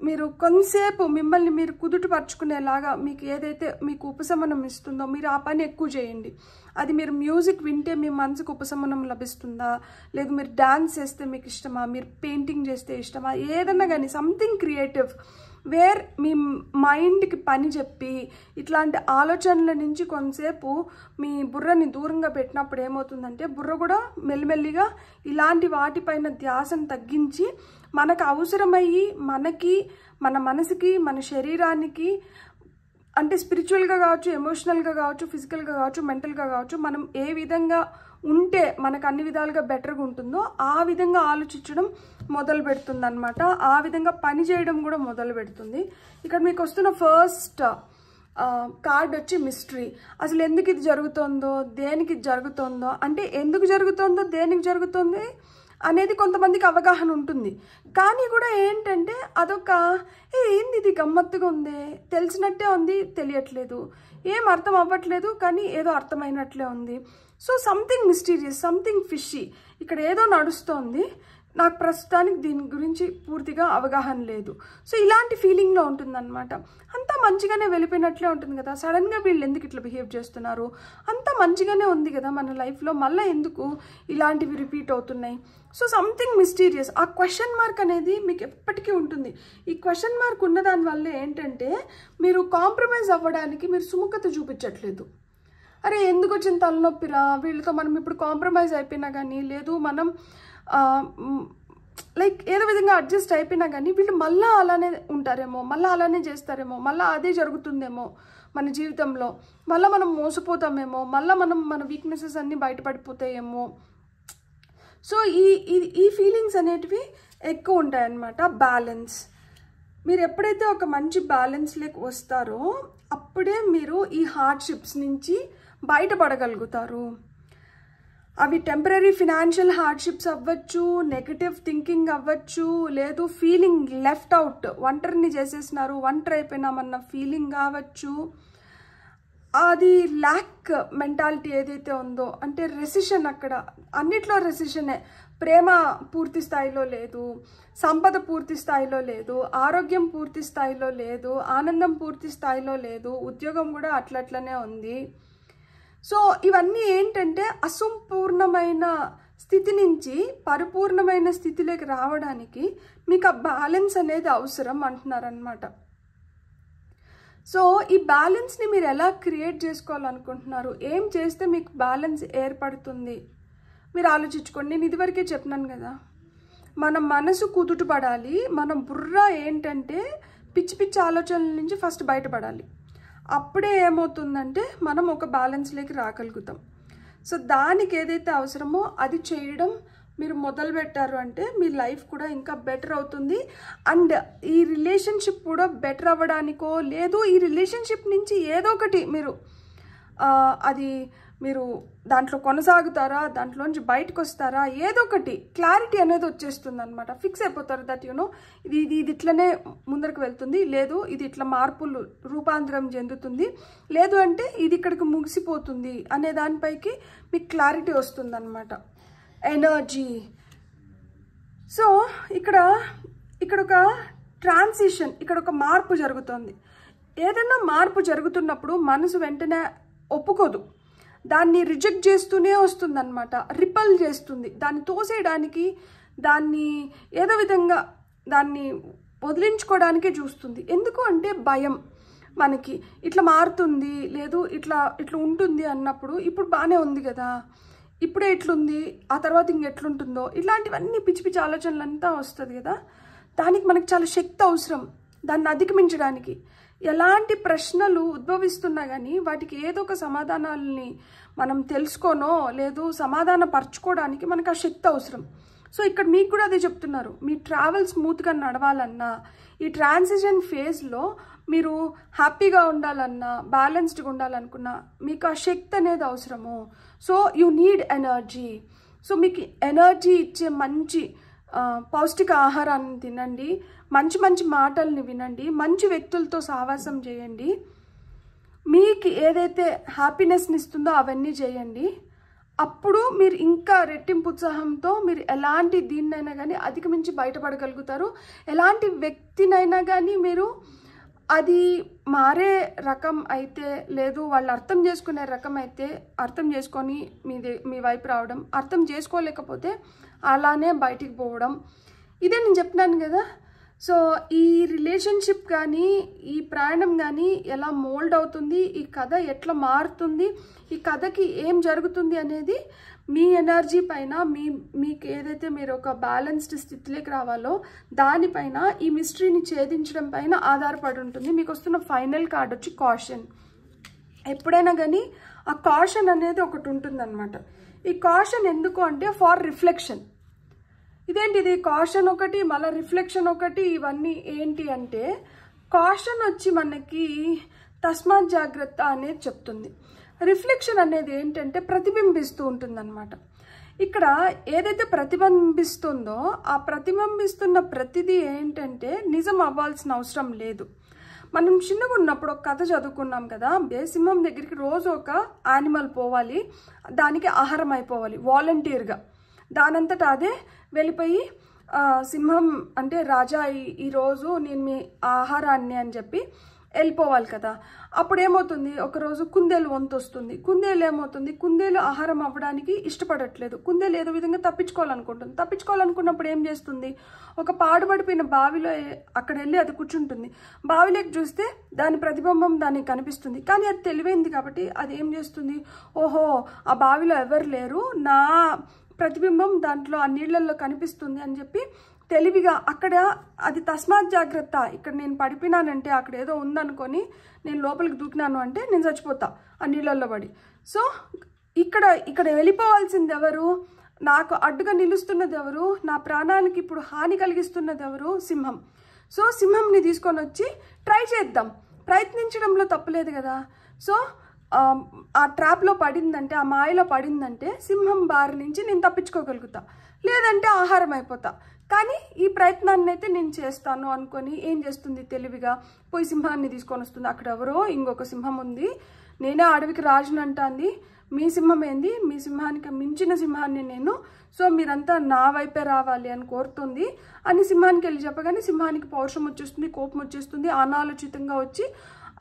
మీరు కొంతసేపు మిమ్మల్ని మీరు కుదుటపరుచుకునేలాగా మీకు ఏదైతే మీకు ఉపశమనం ఇస్తుందో మీరు ఆ పని ఎక్కువ చేయండి. అది మీరు మ్యూజిక్ వింటే మీ మనసుకు ఉపశమనం లభిస్తుందా, లేదు మీరు డాన్స్ చేస్తే మీకు ఇష్టమా, మీరు పెయింటింగ్ చేస్తే ఇష్టమా, ఏదన్నా కానీ సంథింగ్ క్రియేటివ్ వేర్ మీ మైండ్కి పని చెప్పి ఇట్లాంటి ఆలోచనల నుంచి కొంతసేపు మీ బుర్రని దూరంగా పెట్టినప్పుడు ఏమవుతుందంటే బుర్ర కూడా మెల్లిమెల్లిగా ఇలాంటి వాటిపైన ధ్యాసను తగ్గించి మనకు అవసరమయ్యి మనకి, మన మనసుకి, మన శరీరానికి, అంటే స్పిరిచువల్గా కావచ్చు, ఎమోషనల్గా కావచ్చు, ఫిజికల్గా కావచ్చు, మెంటల్గా కావచ్చు, మనం ఏ విధంగా ఉంటే మనకు అన్ని విధాలుగా బెటర్గా ఉంటుందో ఆ విధంగా ఆలోచించడం మొదలు పెడుతుంది అనమాట. ఆ విధంగా పని చేయడం కూడా మొదలు పెడుతుంది. ఇక్కడ మీకు వస్తున్న ఫస్ట్ కార్డ్ వచ్చి మిస్టరీ. అసలు ఎందుకు ఇది జరుగుతుందో, దేనికి ఇది జరుగుతుందో, అంటే ఎందుకు జరుగుతుందో దేనికి జరుగుతుంది అనేది కొంతమందికి అవగాహన ఉంటుంది. కానీ కూడా ఏంటంటే అదొక ఏంది ఇది గమ్మత్తుగా ఉంది, తెలిసినట్టే ఉంది, తెలియట్లేదు, ఏం అర్థం అవ్వట్లేదు, కానీ ఏదో అర్థమైనట్లే ఉంది. So something mysterious, something fishy, ఇక్కడ ఏదో నడుస్తోంది, నాకు ప్రస్తుతానికి దీని గురించి పూర్తిగా అవగాహన లేదు. సో ఇలాంటి ఫీలింగ్లో ఉంటుందన్నమాట. అంతా మంచిగానే వెళ్ళిపోయినట్లే ఉంటుంది కదా, సడన్గా వీళ్ళు ఎందుకు ఇట్లా బిహేవ్ చేస్తున్నారు, అంతా మంచిగానే ఉంది కదా మన లైఫ్లో, మళ్ళీ ఎందుకు ఇలాంటివి రిపీట్ అవుతున్నాయి. So something mysterious. ఆ క్వశ్చన్ మార్క్ అనేది మీకు ఎప్పటికీ ఉంటుంది. ఈ క్వశ్చన్ మార్క్ ఉన్న దానివల్ల ఏంటంటే మీరు కాంప్రమైజ్ అవ్వడానికి మీరు సుముఖత చూపించట్లేదు. అరే ఎందుకు వచ్చిన తలనొప్పిరా, వీళ్ళతో మనం ఇప్పుడు కాంప్రమైజ్ అయిపోయినా కానీ, లేదు మనం లైక్ ఏదో విధంగా అడ్జస్ట్ అయిపోయినా కానీ వీళ్ళు మళ్ళీ అలానే ఉంటారేమో, మళ్ళీ అలానే చేస్తారేమో, మళ్ళీ అదే జరుగుతుందేమో మన జీవితంలో, మళ్ళీ మనం మోసపోతామేమో, మళ్ళీ మనం మన వీక్నెసెస్ అన్నీ బయటపడిపోతాయేమో. సో ఈ ఫీలింగ్స్ అనేటివి ఎక్కువ ఉంటాయన్నమాట. బ్యాలెన్స్, మీరు ఎప్పుడైతే ఒక మంచి బ్యాలెన్స్లోకి వస్తారో అప్పుడే మీరు ఈ హార్డ్షిప్స్ నుంచి బయటపడగలుగుతారు. అవి టెంపరీ ఫినాన్షియల్ హార్డ్షిప్స్ అవ్వచ్చు, నెగటివ్ థింకింగ్ అవ్వచ్చు, లేదు ఫీలింగ్ లెఫ్ట్ అవుట్, ఒంటరిని చేసేసినారు, ఒంటరి అయిపోయినామన్న ఫీలింగ్ కావచ్చు, అది ల్యాక్ మెంటాలిటీ ఏదైతే ఉందో, అంటే రెసిషన్, అక్కడ అన్నిట్లో రెసిషనే. ప్రేమ పూర్తి స్థాయిలో లేదు, సంపద పూర్తి స్థాయిలో లేదు, ఆరోగ్యం పూర్తి స్థాయిలో లేదు, ఆనందం పూర్తి స్థాయిలో లేదు, ఉద్యోగం కూడా అట్లట్లనే ఉంది. సో ఇవన్నీ ఏంటంటే అసంపూర్ణమైన స్థితి నుంచి పరిపూర్ణమైన స్థితిలోకి రావడానికి మీకు ఆ బ్యాలెన్స్ అనేది అవసరం అంటున్నారనమాట. సో ఈ బ్యాలెన్స్ని మీరు ఎలా క్రియేట్ చేసుకోవాలనుకుంటున్నారు, ఏం చేస్తే మీకు బ్యాలెన్స్ ఏర్పడుతుంది మీరు ఆలోచించుకోండి. నేను ఇదివరకే చెప్పినాను కదా, మన మనసు కుదుటపడాలి, మన బుర్ర ఏంటంటే పిచ్చి పిచ్చి ఆలోచనల నుంచి ఫస్ట్ బయటపడాలి. అప్పుడే ఏమవుతుందంటే మనం ఒక బ్యాలెన్స్లోకి రాగలుగుతాం. సో దానికి ఏదైతే అవసరమో అది చేయడం మీరు మొదలు పెట్టారు అంటే మీ లైఫ్ కూడా ఇంకా బెటర్ అవుతుంది. అండ్ ఈ రిలేషన్షిప్ కూడా బెటర్ అవ్వడానికో, లేదు ఈ రిలేషన్షిప్ నుంచి ఏదో ఒకటి మీరు అది మీరు దాంట్లో కొనసాగుతారా, దాంట్లోంచి బయటకు వస్తారా, ఏదో ఒకటి క్లారిటీ అనేది వచ్చేస్తుంది అనమాట. ఫిక్స్ అయిపోతారు దట్ యూనో ఇది ఇట్లనే ముందరకు వెళ్తుంది, లేదు ఇది ఇట్లా మార్పులు రూపాంతరం చెందుతుంది, లేదు అంటే ఇది ఇక్కడికి ముగిసిపోతుంది అనే దానిపైకి మీకు క్లారిటీ వస్తుంది అనమాట. ఎనర్జీ. సో ఇక్కడ ఒక ట్రాన్సిషన్, ఇక్కడ ఒక మార్పు జరుగుతుంది. ఏదైనా మార్పు జరుగుతున్నప్పుడు మనసు వెంటనే ఒప్పుకోదు, దాన్ని రిజెక్ట్ చేస్తూనే వస్తుంది అనమాట, రిపల్ చేస్తుంది, దాన్ని తోసేయడానికి, దాన్ని ఏదో విధంగా దాన్ని వదిలించుకోవడానికే చూస్తుంది. ఎందుకు అంటే భయం, మనకి ఇట్లా మారుతుంది లేదు ఇట్లా ఉంటుంది అన్నప్పుడు, ఇప్పుడు బాగానే ఉంది కదా, ఇప్పుడే ఇట్లుంది, ఆ తర్వాత ఇంకెట్లుంటుందో, ఇట్లాంటివన్నీ పిచ్చి పిచ్చి ఆలోచనలంతా వస్తుంది కదా. దానికి మనకు చాలా శక్తి అవసరం, దాన్ని అధిగమించడానికి. ఎలాంటి ప్రశ్నలు ఉద్భవిస్తున్నా కానీ వాటికి ఏదో ఒక సమాధానాలని మనం తెలుసుకోనో లేదు సమాధాన పరచుకోవడానికి మనకు ఆ శక్తి అవసరం. సో ఇక్కడ మీకు కూడా అదే చెప్తున్నారు, మీ ట్రావెల్ స్మూత్గా నడవాలన్నా, ఈ ట్రాన్సిషన్ ఫేజ్లో మీరు హ్యాపీగా ఉండాలన్నా, బ్యాలెన్స్డ్గా ఉండాలనుకున్నా మీకు ఆ శక్తి అనేది అవసరము. So you need energy. So మీకు ఎనర్జీ ఇచ్చే మంచి పౌష్టిక ఆహారాన్ని తినండి, మంచి మంచి మాటల్ని వినండి, మంచి వ్యక్తులతో సహవాసం చేయండి, మీకు ఏదైతే హ్యాపీనెస్ని ఇస్తుందో అవన్నీ చేయండి. అప్పుడు మీరు ఇంకా రెట్టింపు ఉత్సాహంతో మీరు ఎలాంటి దీన్నైనా కానీ అధిగమించి బయటపడగలుగుతారు. ఎలాంటి వ్యక్తినైనా కానీ మీరు అది మారే రకం అయితే లేదు, వాళ్ళు అర్థం చేసుకునే రకం అయితే అర్థం చేసుకొని మీ వైపు రావడం, అర్థం చేసుకోలేకపోతే అలానే బయటికి పోవడం. ఇదే నేను చెప్పినాను కదా. సో ఈ రిలేషన్షిప్ కానీ ఈ ప్రయాణం కానీ ఎలా మోల్డ్ అవుతుంది, ఈ కథ ఎట్లా మారుతుంది, ఈ కథకి ఏం జరుగుతుంది అనేది మీ ఎనర్జీ పైన, మీకు ఏదైతే మీరు ఒక బ్యాలెన్స్డ్ స్థితిలోకి రావాలో దానిపైన, ఈ మిస్టరీని ఛేదించడం పైన ఆధారపడి ఉంటుంది. మీకు వస్తున్న ఫైనల్ కార్డ్ వచ్చి కాషన్. ఎప్పుడైనా కానీ ఆ కాషన్ అనేది ఒకటి ఉంటుందన్నమాట. ఈ కాషన్ ఎందుకు అంటే ఫార్ రిఫ్లెక్షన్. ఇదేంటిది కాషన్ ఒకటి మళ్ళీ రిఫ్లెక్షన్ ఒకటి, ఇవన్నీ ఏంటి అంటే కాషన్ వచ్చి మనకి తస్మాత్ జాగ్రత్త అనేది చెప్తుంది. రిఫ్లెక్షన్ అనేది ఏంటంటే ప్రతిబింబిస్తూ ఉంటుందన్నమాట. ఇక్కడ ఏదైతే ప్రతిబింబిస్తుందో ఆ ప్రతిబింబిస్తున్న ప్రతిదీ ఏంటంటే నిజం అవ్వాల్సిన అవసరం లేదు. మనం చిన్నగా ఉన్నప్పుడు ఒక కథ చదువుకున్నాం కదా, సింహం దగ్గరికి రోజు ఒక యానిమల్ పోవాలి, దానికి ఆహారం అయిపోవాలి వాలంటీర్గా. దానంతటా అదే వెళ్ళిపోయి సింహం అంటే రాజా ఈరోజు నేను మీ ఆహారాన్ని అని చెప్పి వెళ్ళిపోవాలి కదా. అప్పుడు ఏమవుతుంది, ఒకరోజు కుందేలు వంతు వస్తుంది. కుందేలు ఏమవుతుంది, కుందేలు ఆహారం అవ్వడానికి ఇష్టపడట్లేదు. కుందేలు ఏదో విధంగా తప్పించుకోవాలనుకుంటుంది. తప్పించుకోవాలనుకున్నప్పుడు ఏం చేస్తుంది, ఒక పాడుపడిపోయిన బావిలో అక్కడ వెళ్ళి అది కూర్చుంటుంది. బావిలోకి చూస్తే దాని ప్రతిబింబం దానికి కనిపిస్తుంది. కానీ అది తెలివైంది కాబట్టి అది ఏం చేస్తుంది, ఓహో ఆ బావిలో ఎవరు లేరు, నా ప్రతిబింబం దాంట్లో ఆ నీళ్లలో కనిపిస్తుంది అని చెప్పి తెలివిగా అక్కడ అది తస్మాత్ జాగ్రత్త. ఇక్కడ నేను పడిపోయినానంటే అక్కడ ఏదో ఉందనుకొని నేను లోపలికి దూకినాను అంటే నేను చచ్చిపోతా ఆ నీళ్ళల్లో పడి. సో ఇక్కడ వెళ్ళిపోవాల్సింది ఎవరు, నాకు అడ్డుగా నిలుస్తున్నది ఎవరు, నా ప్రాణానికి ఇప్పుడు హాని కలిగిస్తున్నది ఎవరు, సింహం. సో సింహంని తీసుకొని వచ్చి ట్రై చేద్దాం, ప్రయత్నించడంలో తప్పులేదు కదా. సో ఆ ట్రాప్లో పడిందంటే, ఆ మాయలో పడిందంటే సింహం బారి నుంచి నేను తప్పించుకోగలుగుతా, లేదంటే ఆహారం అయిపోతా. కానీ ఈ ప్రయత్నాన్ని అయితే నేను చేస్తాను అనుకొని ఏం చేస్తుంది, తెలివిగా పోయి సింహాన్ని తీసుకొని వస్తుంది. అక్కడ ఎవరో ఇంకొక సింహం ఉంది, నేనే అడవికి రాజునంటాంది, మీ సింహం ఏంది, మీ సింహానికి మించిన సింహాన్ని నేను, సో మీరంతా నా వైపే రావాలి అని కోరుతుంది అని సింహానికి వెళ్ళి చెప్పగానే సింహానికి పౌరుషం వచ్చేస్తుంది, కోపం వచ్చేస్తుంది, అనాలోచితంగా వచ్చి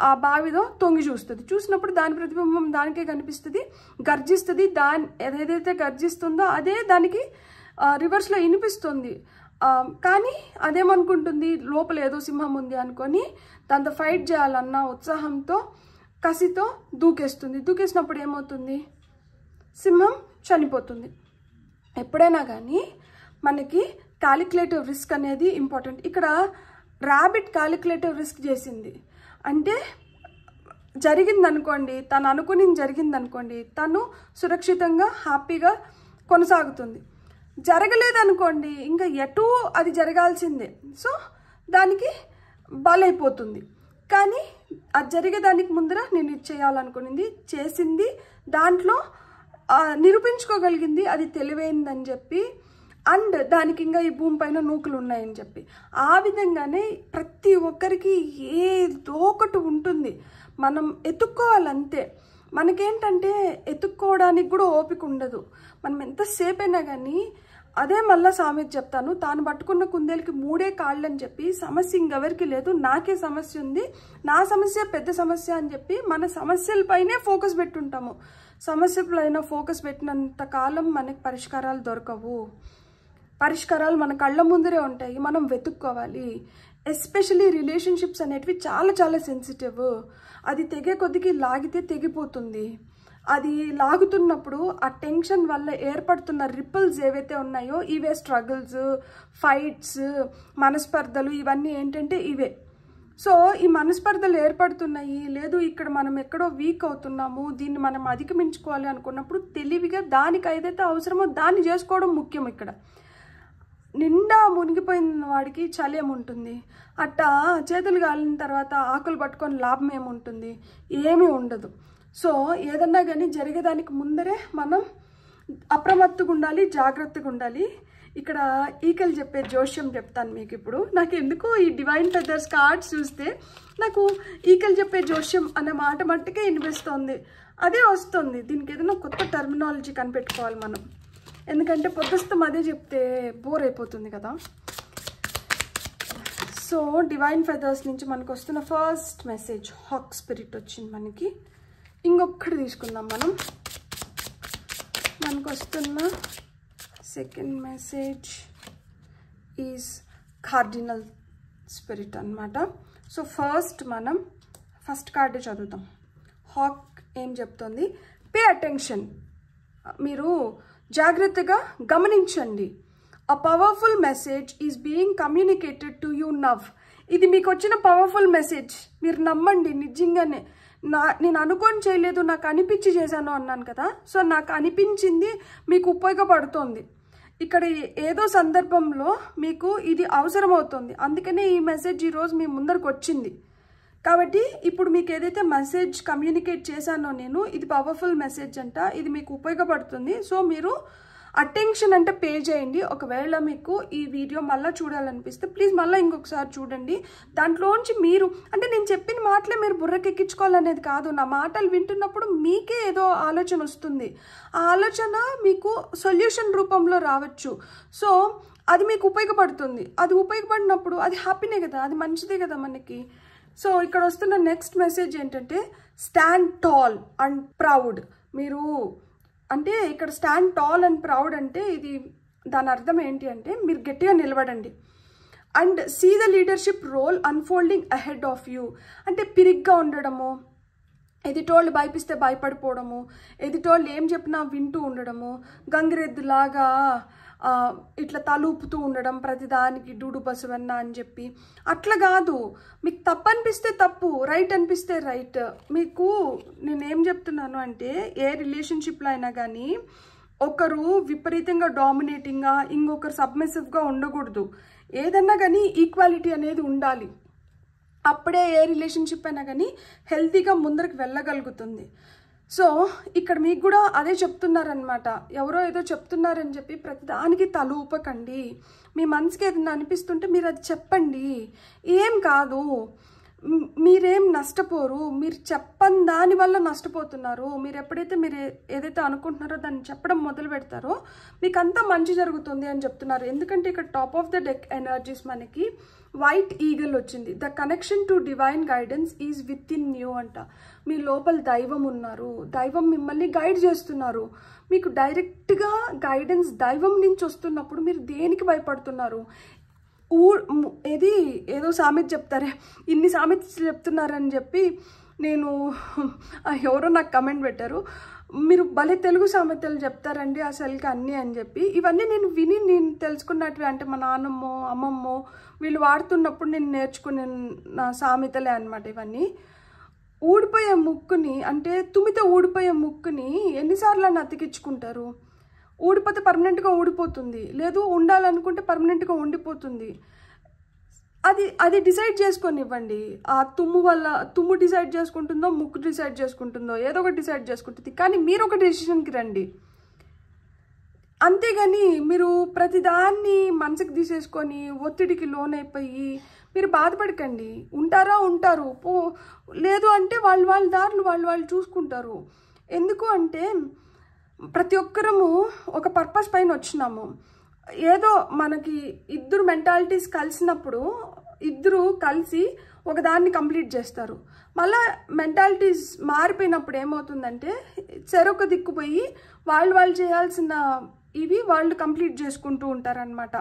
ఆ బావిలో తొంగి చూస్తుంది. చూసినప్పుడు దాని ప్రతిబింబం దానికే కనిపిస్తుంది, గర్జిస్తుంది. ఏదైతే గర్జిస్తుందో అదే దానికి రివర్స్లో వినిపిస్తుంది. కానీ అదేమనుకుంటుంది, లోపల ఏదో సింహం ఉంది అనుకొని దాంతో ఫైట్ చేయాలన్న ఉత్సాహంతో కసితో దూకేస్తుంది. దూకేసినప్పుడు ఏమవుతుంది, సింహం చనిపోతుంది. ఎప్పుడైనా కానీ మనకి క్యాలిక్యులేటివ్ రిస్క్ అనేది ఇంపార్టెంట్. ఇక్కడ ర్యాబిట్ క్యాలిక్యులేటివ్ రిస్క్ చేసింది అంటే జరిగిందనుకోండి, తను అనుకుని జరిగిందనుకోండి, తను సురక్షితంగా హ్యాపీగా కొనసాగుతుంది. జరగలేదనుకోండి ఇంకా ఎటు అది జరగాల్సిందే, సో దానికి బలైపోతుంది. కానీ అది జరిగేదానికి ముందర నేను ఇది చేయాలనుకునింది చేసింది, దాంట్లో నిరూపించుకోగలిగింది, అది తెలివైందని చెప్పి, అండ్ దానికి ఇంకా ఈ భూమి పైన నూకులు ఉన్నాయని చెప్పి. ఆ విధంగానే ప్రతి ఒక్కరికి ఏదో ఒకటి ఉంటుంది, మనం ఎత్తుక్కోవాలంతే. మనకేంటంటే ఎత్తుక్కోవడానికి కూడా ఓపిక ఉండదు. మనం ఎంతసేపు అయినా కానీ అదే మళ్ళీ సామెత చెప్తాను, తాను పట్టుకున్న కుందేలుకి 3 కాళ్ళు అని చెప్పి సమస్య ఇంకెవరికి లేదు, నాకే సమస్య ఉంది, నా సమస్య పెద్ద సమస్య అని చెప్పి మన సమస్యలపైనే ఫోకస్ పెట్టుంటాము. సమస్యలపైన ఫోకస్ పెట్టినంత కాలం మనకి పరిష్కారాలు దొరకవు. పరిష్కారాలు మన కళ్ళ ముందరే ఉంటాయి, మనం వెతుక్కోవాలి. ఎస్పెషలీ రిలేషన్షిప్స్ అనేటివి చాలా చాలా సెన్సిటివ్. అది తెగే కొద్దికి లాగితే తెగిపోతుంది. అది లాగుతున్నప్పుడు ఆ టెన్షన్ వల్ల ఏర్పడుతున్న రిపుల్స్ ఏవైతే ఉన్నాయో ఇవే స్ట్రగుల్స్, ఫైట్స్, మనస్పర్ధలు, ఇవన్నీ ఏంటంటే ఇవే. సో ఈ మనస్పర్ధలు ఏర్పడుతున్నాయి, లేదు ఇక్కడ మనం ఎక్కడో వీక్ అవుతున్నాము, దీన్ని మనం అధిగమించుకోవాలి అనుకున్నప్పుడు తెలివిగా దానికి ఏదైతే అవసరమో దాన్ని చేసుకోవడం ముఖ్యం. ఇక్కడ నిండా మునిగిపోయిన వాడికి చలి ఏముంటుంది, అట్టా చేతులు కాలిన తర్వాత ఆకులు పట్టుకొని లాభం ఏముంటుంది, ఏమీ ఉండదు. సో ఏదన్నా కానీ జరిగేదానికి ముందరే మనం అప్రమత్తుగా ఉండాలి, జాగ్రత్తగా ఉండాలి. ఇక్కడ ఈకలు చెప్పే జోష్యం చెప్తాను మీకు ఇప్పుడు. నాకు ఎందుకో ఈ డివైన్ ఫెదర్స్ కార్డ్స్ చూస్తే నాకు ఈకలు చెప్పే జోష్యం అనే మాట మట్టుకే వినిపిస్తుంది, అదే వస్తుంది. దీనికి ఏదైనా కొత్త టర్మినాలజీ కనిపెట్టుకోవాలి మనం, ఎందుకంటే పొద్దుస్తం అదే చెప్తే బోర్ అయిపోతుంది కదా. సో డివైన్ ఫెదర్స్ నుంచి మనకు వస్తున్న ఫస్ట్ మెసేజ్ హాక్ స్పిరిట్ వచ్చింది మనకి. ఇంకొకటి తీసుకుందాం మనం. మనకు వస్తున్న second message is cardinal spirit అన్నమాట. సో మనం ఫస్ట్ కార్డు చదువుతాం. హాక్ ఏం చెప్తుంది, పే అటెన్షన్, మీరు జాగ్రత్తగా గమనించండి. A powerful message is being communicated to you now. ఇది మీకు వచ్చిన పవర్ఫుల్ మెసేజ్, మీరు నమ్మండి. నిజంగానే నేను అనుకొని చేయలేదు, నాకు అనిపించి చేశాను అన్నాను కదా. సో నాకు అనిపించింది మీకు ఉపయోగపడుతుంది. ఇక్కడ ఏదో సందర్భంలో మీకు ఇది అవసరమవుతుంది, అందుకనే ఈ మెసేజ్ ఈరోజు మీ ముందరకు వచ్చింది. కాబట్టి ఇప్పుడు మీకు ఏదైతే మెసేజ్ కమ్యూనికేట్ చేశానో నేను, ఇది పవర్ఫుల్ మెసేజ్ అంట, ఇది మీకు ఉపయోగపడుతుంది. సో మీరు అటెన్షన్ అంటే పే చేయండి. ఒకవేళ మీకు ఈ వీడియో మళ్ళీ చూడాలనిపిస్తే ప్లీజ్ మళ్ళీ ఇంకొకసారి చూడండి. దాంట్లోంచి మీరు అంటే నేను చెప్పిన మాటలే మీరు బుర్రకెక్కించుకోవాలనేది కాదు, నా మాటలు వింటున్నప్పుడు మీకే ఏదో ఆలోచన వస్తుంది. ఆ ఆలోచన మీకు సొల్యూషన్ రూపంలో రావచ్చు. సో అది మీకు ఉపయోగపడుతుంది. అది ఉపయోగపడినప్పుడు అది హ్యాపీనే కదా, అది మంచిదే కదా మనకి. సో ఇక్కడ వస్తున్న నెక్స్ట్ మెసేజ్ ఏంటంటే స్టాండ్ టాల్ అండ్ ప్రౌడ్. మీరు అంటే ఇక్కడ స్టాండ్ టాల్ అండ్ ప్రౌడ్ అంటే ఇది దాని అర్థం ఏంటి అంటే మీరు గట్టిగా నిలబడండి. And see the leadership role unfolding ahead of you. అంటే పిరిగ్గా ఉండడము, ఎదుటోళ్ళు భయపిస్తే భయపడిపోవడము, ఎదుటోళ్ళు ఏం చెప్పినా వింటూ ఉండడము, గంగిరెద్దులాగా ఇట్లా తలూపుతూ ఉండడం ప్రతిదానికి డూడు బసవన్న అని చెప్పి, అట్లా కాదు. మీకు తప్పు అనిపిస్తే తప్పు, రైట్ అనిపిస్తే రైట్. మీకు నేనేం చెప్తున్నాను అంటే ఏ రిలేషన్షిప్లో అయినా కానీ ఒకరు విపరీతంగా డామినేటింగ్గా, ఇంకొకరు సబ్మిసివ్గా ఉండకూడదు. ఏదన్నా కానీ ఈక్వాలిటీ అనేది ఉండాలి. అప్పుడే ఏ రిలేషన్షిప్ అయినా కానీ హెల్తీగా ముందరికి వెళ్ళగలుగుతుంది. సో ఇక్కడ మీకు కూడా అదే చెప్తున్నారనమాట. ఎవరో ఏదో చెప్తున్నారని చెప్పి ప్రతిదానికి తల ఊపకండి. మీ మనసుకి ఏదైనా అనిపిస్తుంటే మీరు అది చెప్పండి, ఏం కాదు, మీరేం నష్టపోరు. మీరు చెప్పని దానివల్ల నష్టపోతున్నారు. మీరు ఎప్పుడైతే మీరు ఏదైతే అనుకుంటున్నారో దాన్ని చెప్పడం మొదలు పెడతారో మీకు అంతా మంచి జరుగుతుంది అని చెప్తున్నారు. ఎందుకంటే ఇక్కడ top of the deck energies మనకి వైట్ ఈగల్ వచ్చింది. The connection to divine guidance is within you అంట. మీ లోపల దైవం ఉన్నారు, దైవం మిమ్మల్ని గైడ్ చేస్తున్నారు. మీకు డైరెక్ట్గా గైడెన్స్ దైవం నుంచి వస్తున్నప్పుడు మీరు దేనికి భయపడుతున్నారు? ఏదో సామెత చెప్తారే, ఇన్ని సామెత చెప్తున్నారని చెప్పి నేను ఎవరో నాకు కమెంట్ పెట్టారు, మీరు భలే తెలుగు సామెతలు చెప్తారండి అసలుకి అన్నీ అని చెప్పి. ఇవన్నీ నేను తెలుసుకున్నట్వి. అంటే మా నాన్నమ్మో అమ్మమ్మో వీళ్ళు వాడుతున్నప్పుడు నేను నేర్చుకునే నా సామెతలే అనమాట ఇవన్నీ. ఊడిపోయే ముక్కుని అంటే తుమ్మితే ఊడిపోయే ముక్కుని ఎన్నిసార్లు అని అతికించుకుంటారు? ఊడిపోతే పర్మనెంట్గా ఊడిపోతుంది, లేదు ఉండాలనుకుంటే పర్మనెంట్గా ఉండిపోతుంది. అది డిసైడ్ చేసుకొని ఇవ్వండి. ఆ తుమ్ము డిసైడ్ చేసుకుంటుందో, ముక్కు డిసైడ్ చేసుకుంటుందో, ఏదో ఒకటి డిసైడ్ చేసుకుంటుంది. కానీ మీరు ఒక డెసిషన్కి రండి. అంతేగాని మీరు ప్రతిదాన్ని మనసుకు తీసేసుకొని ఒత్తిడికి లోనైపోయి మీరు బాధపడకండి. ఉంటారు లేదు అంటే వాళ్ళ దారులు వాళ్ళు చూసుకుంటారు. ఎందుకు అంటే ప్రతి ఒక్కరము ఒక పర్పస్ పైన వచ్చినాము. ఏదో మనకి ఇద్దరు మెంటాలిటీస్ కలిసినప్పుడు ఇద్దరు కలిసి ఒకదాన్ని కంప్లీట్ చేస్తారు. మళ్ళీ మెంటాలిటీస్ మారిపోయినప్పుడు ఏమవుతుందంటే చెరొక దిక్కుపోయి వాళ్ళు చేయాల్సిన ఇవి వాళ్ళు కంప్లీట్ చేసుకుంటూ ఉంటారనమాట.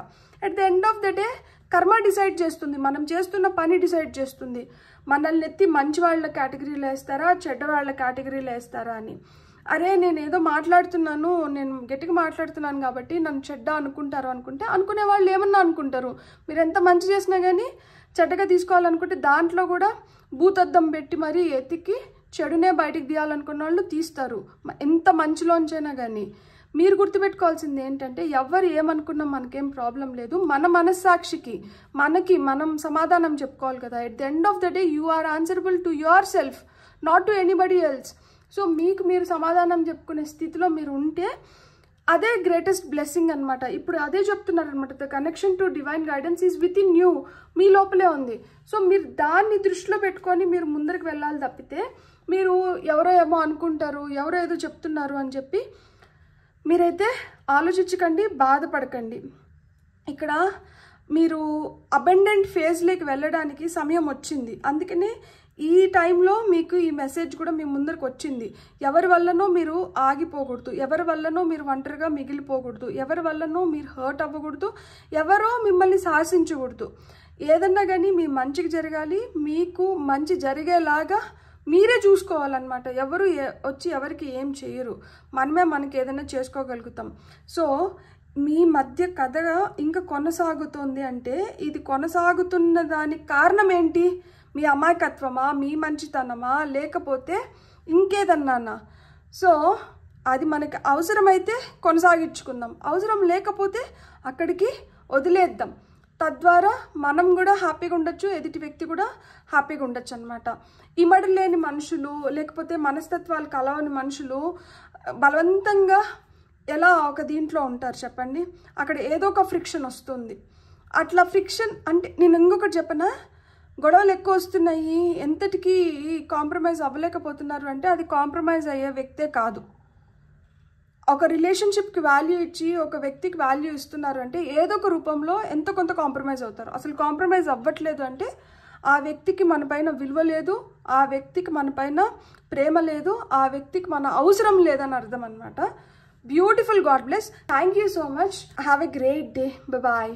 At the end of the day కర్మ డిసైడ్ చేస్తుంది, మనం చేస్తున్న పని డిసైడ్ చేస్తుంది మనల్ని ఎత్తి మంచి వాళ్ళ కేటగిరీలో వేస్తారా చెడ్డ వాళ్ళ కేటగిరీలో వేస్తారా అని. అరే నేను ఏదో మాట్లాడుతున్నాను, నేను గట్టిగా మాట్లాడుతున్నాను కాబట్టి నన్ను చెడ్డ అనుకుంటారు అనుకుంటే అనుకునే వాళ్ళు ఏమన్నా అనుకుంటారు. మీరు ఎంత మంచి చేసినా కానీ చెడ్డగా తీసుకోవాలనుకుంటే దాంట్లో కూడా భూతద్దం పెట్టి మరీ ఎతికి చెడునే బయటికి తీయాలనుకున్న వాళ్ళు తీస్తారు, ఎంత మంచిలోంచైనా కానీ. మీరు గుర్తుపెట్టుకోవాల్సింది ఏంటంటే ఎవరు ఏమనుకున్నా మనకేం ప్రాబ్లం లేదు, మన మనస్సాక్షికి మనం సమాధానం చెప్పుకోవాలి కదా. At the end of the day you are answerable to yourself, not to anybody else. So మీకు మీరు సమాధానం చెప్పుకునే స్థితిలో మీరు ఉంటే అదే గ్రేటెస్ట్ బ్లెస్సింగ్ అనమాట. ఇప్పుడు అదే చెప్తున్నారనమాట, the connection to divine guidance is within you, మీ లోపలే ఉంది. సో మీరు దాన్ని దృష్టిలో పెట్టుకొని మీరు ముందరికి వెళ్ళాలి తప్పితే మీరు ఎవరో ఏమో అనుకుంటారు, ఎవరో ఏదో చెప్తున్నారు అని చెప్పి మీరైతే ఆలోచించకండి, బాధపడకండి. ఇక్కడ మీరు అబండెంట్ ఫేజ్లోకి వెళ్ళడానికి సమయం వచ్చింది. అందుకనే ఈ టైంలో మీకు ఈ మెసేజ్ కూడా మీ ముందరికి వచ్చింది. ఎవరి వల్లనో మీరు ఆగిపోకూడదు, ఎవరి వల్లనో మీరు ఒంటరిగా మిగిలిపోకూడదు, ఎవరి వల్లనో మీరు హర్ట్ అవ్వకూడదు, ఎవరో మిమ్మల్ని శాసించకూడదు. ఏదన్నా కానీ మీ మంచికి జరగాలి, మీకు మంచి జరిగేలాగా మీరే చూసుకోవాలన్నమాట. ఎవరు వచ్చి ఎవరికి ఏం చేయరు, మనమే మనకి ఏదైనా చేసుకోగలుగుతాం. సో మీ మధ్య కథ ఇంకా కొనసాగుతుంది అంటే ఇది కొనసాగుతున్న దానికి కారణం ఏంటి? మీ అమాయకత్వమా, మీ మంచితనమా, లేకపోతే ఇంకేదన్నానా? సో అది మనకి అవసరమైతే కొనసాగించుకుందాం, అవసరం లేకపోతే అక్కడికి వదిలేద్దాం. తద్వారా మనం కూడా హ్యాపీగా ఉండొచ్చు, ఎదుటి వ్యక్తి కూడా హ్యాపీగా ఉండొచ్చు అనమాట. ఇమడి లేని మనుషులు లేకపోతే మనస్తత్వాలు కలవని మనుషులు బలవంతంగా ఎలా ఒక దీంట్లో ఉంటారు చెప్పండి? అక్కడ ఏదో ఒక ఫ్రిక్షన్ వస్తుంది. అట్లా ఫ్రిక్షన్ అంటే నేను ఇంకొకటి చెప్పనా, గొడవలు ఎక్కువ వస్తున్నాయి, ఎంతటికి కాంప్రమైజ్ అవ్వలేకపోతున్నారు అంటే అది కాంప్రమైజ్ అయ్యే వ్యక్తే కాదు. ఒక రిలేషన్షిప్కి వాల్యూ ఇచ్చి ఒక వ్యక్తికి వాల్యూ ఇస్తున్నారు అంటే ఏదో ఒక రూపంలో ఎంతో కొంత కాంప్రమైజ్ అవుతారు. అసలు కాంప్రమైజ్ అవ్వట్లేదు అంటే ఆ వ్యక్తికి మన పైన విలువ లేదు, ఆ వ్యక్తికి మన పైన ప్రేమ లేదు, ఆ వ్యక్తికి మన అవసరం లేదని అర్థం అనమాట. Beautiful. God bless. Thank you so much. Have a great day. Bye.